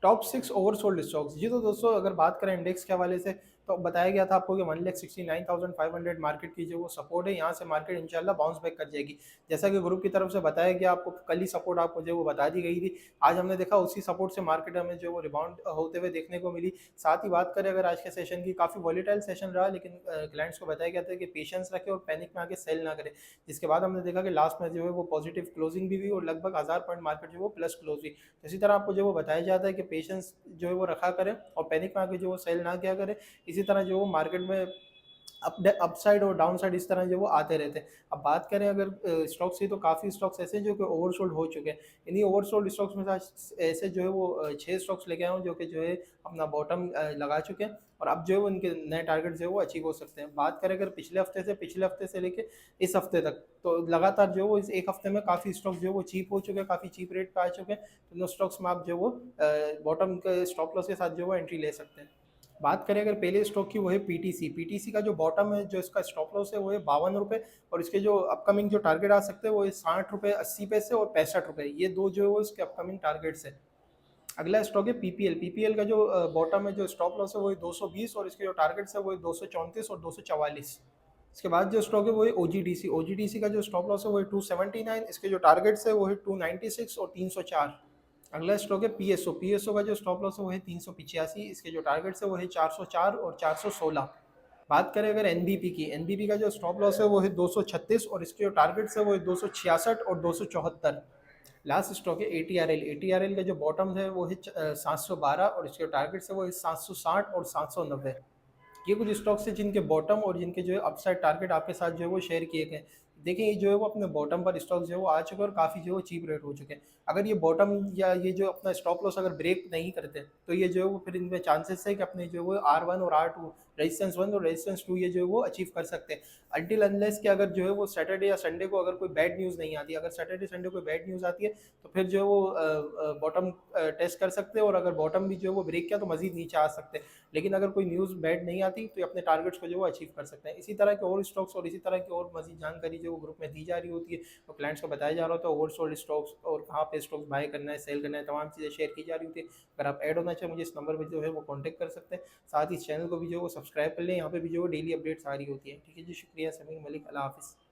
Top 6 oversold stocks. जी तो दोस्तों अगर बात करें इंडेक्स के हवाले से, तो बताया गया था आपको कि 1,69,500 मार्केट की जो वो सपोर्ट है, यहाँ से मार्केट इंशाल्लाह बाउंस बैक कर जाएगी। जैसा कि ग्रुप की तरफ से बताया गया आपको, कल ही सपोर्ट आपको जो वो बता दी गई थी। आज हमने देखा उसी सपोर्ट से मार्केट हमें जो वो रिबाउंड होते हुए देखने को मिली। साथ ही बात करें अगर आज के सेशन की, काफ़ी वॉलेटाइल सेशन रहा, लेकिन क्लाइंट्स को बताया गया था कि पेशेंस रखें और पैनिक में आके सेल ना करें। जिसके बाद हमने देखा कि लास्ट में जो है वो पॉजिटिव क्लोजिंग भी हुई और लगभग 1000 पॉइंट मार्केट जो वो प्लस क्लोज हुई। तो इसी तरह आपको जो वो बताया जाता है कि पेशेंस जो है वो रखा करें और पैनिक में आके जो वो सेल ना किया करें। इसी तरह जो वो मार्केट में अपसाइड और डाउन साइड इस तरह जो वो आते रहते हैं। अब बात करें अगर स्टॉक्स की, तो काफ़ी स्टॉक्स ऐसे हैं जो कि ओवरसोल्ड हो चुके हैं। इन्हीं ओवरसोल्ड स्टॉक्स में से आज ऐसे जो है वो 6 स्टॉक्स लेके आए हूँ जो कि जो है अपना बॉटम लगा चुके हैं और अब जो है वो उनके नए टारगेट जो है वो अचीव हो सकते हैं। बात करें अगर पिछले हफ्ते से लेके इस हफ्ते तक, तो लगातार जो है वो इस एक हफ्ते में काफ़ी स्टॉक्स जो है वो चीप हो चुके हैं, काफ़ी चीप रेट पे आ चुके हैं। तो इन स्टॉक्स में आप जो है वो बॉटम के स्टॉप लॉस के साथ जो है वो एंट्री ले सकते हैं। बात करें अगर पहले स्टॉक की, वो है पीटीसी। पीटीसी का जो बॉटम है, जो इसका स्टॉप लॉस है, वो है 52 रुपये और इसके जो अपकमिंग जो टारगेट आ सकते हैं वो है 60 रुपये 80 पैसे और 65 रुपये। ये दो जो है वो इसके अपकमिंग टारगेट्स है। अगला स्टॉक है पीपीएल। पीपीएल का जो बॉटम है, जो स्टॉप लॉस है, वो है 220 और इसके जो टारगेट्स है वो है 234 और 244। इसके बाद जो स्टॉक है वो है ओजीडीसी। ओजीडीसी का जो स्टॉप लॉस है वो है 279, इसके जो टारगेट्स है वो है 296 और 304। अगला स्टॉक है पीएसओ। पीएसओ का जो स्टॉप लॉस है वो है 385, इसके जो टारगेट्स है वो है 404 और 416। बात करें अगर एनबीपी की, एनबीपी का जो स्टॉप लॉस है वो है 236 और इसके जो टारगेट्स है वो है 266 और 274। लास्ट स्टॉक है एटीआरएल। एटीआरएल का जो बॉटम है वो है 712 और इसके टारगेट्स है वो है 760 और 790। ये कुछ स्टॉक्स हैं जिनके बॉटम और जिनके जो है अपसाइड टारगेट आपके साथ जो है वो शेयर किए गए। देखिए ये जो है वो अपने बॉटम पर स्टॉक जो है वो आ चुके हैं और काफ़ी जो है वो चीप रेट हो चुके हैं। अगर ये बॉटम या ये जो अपना स्टॉप लॉस अगर ब्रेक नहीं करते, तो ये जो है वो फिर इनमें चांसेस है कि अपने जो है वो R1 और R2, रेजिस्टेंस 1 और रेजिस्टेंस 2, ये जो है वो अचीव कर सकते हैं। अनटिल अनलेस कि अगर जो है वो सैटरडे या संडे को अगर कोई बैड न्यूज़ नहीं आती, अगर सैटरडे संडे कोई बैड न्यूज़ आती है, तो फिर जो है वो बॉटम टेस्ट कर सकते हैं और अगर बॉटम भी जो है वो ब्रेक किया तो मजीद नीचे आ सकते हैं। लेकिन अगर कोई न्यूज़ बैड नहीं आती, तो ये अपने टारगेट्स को जो वो अचीव कर सकते हैं। इसी तरह के और स्टॉक्स और इसी तरह की और मजीद जानकारी जो ग्रुप में दी जा रही होती है, तो क्लाइंट्स को बताया जा रहा होता है ओवरसोल्ड स्टॉक्स और कहाँ पे स्टॉक्स बाय करना है, सेल करना है, तमाम चीज़ें शेयर की जा रही होती है। अगर आप ऐड होना चाहें, मुझे इस नंबर पर जो है वो कॉन्टैक्ट कर सकते हैं। साथ ही इस चैनल को भी जो है वो सब्सक्राइब कर लें, यहाँ पे भी जो है डेली अपडेट्स आ रही होती है। ठीक है जी, शुक्रिया। समीर मलिक, अल्लाह हाफिज़।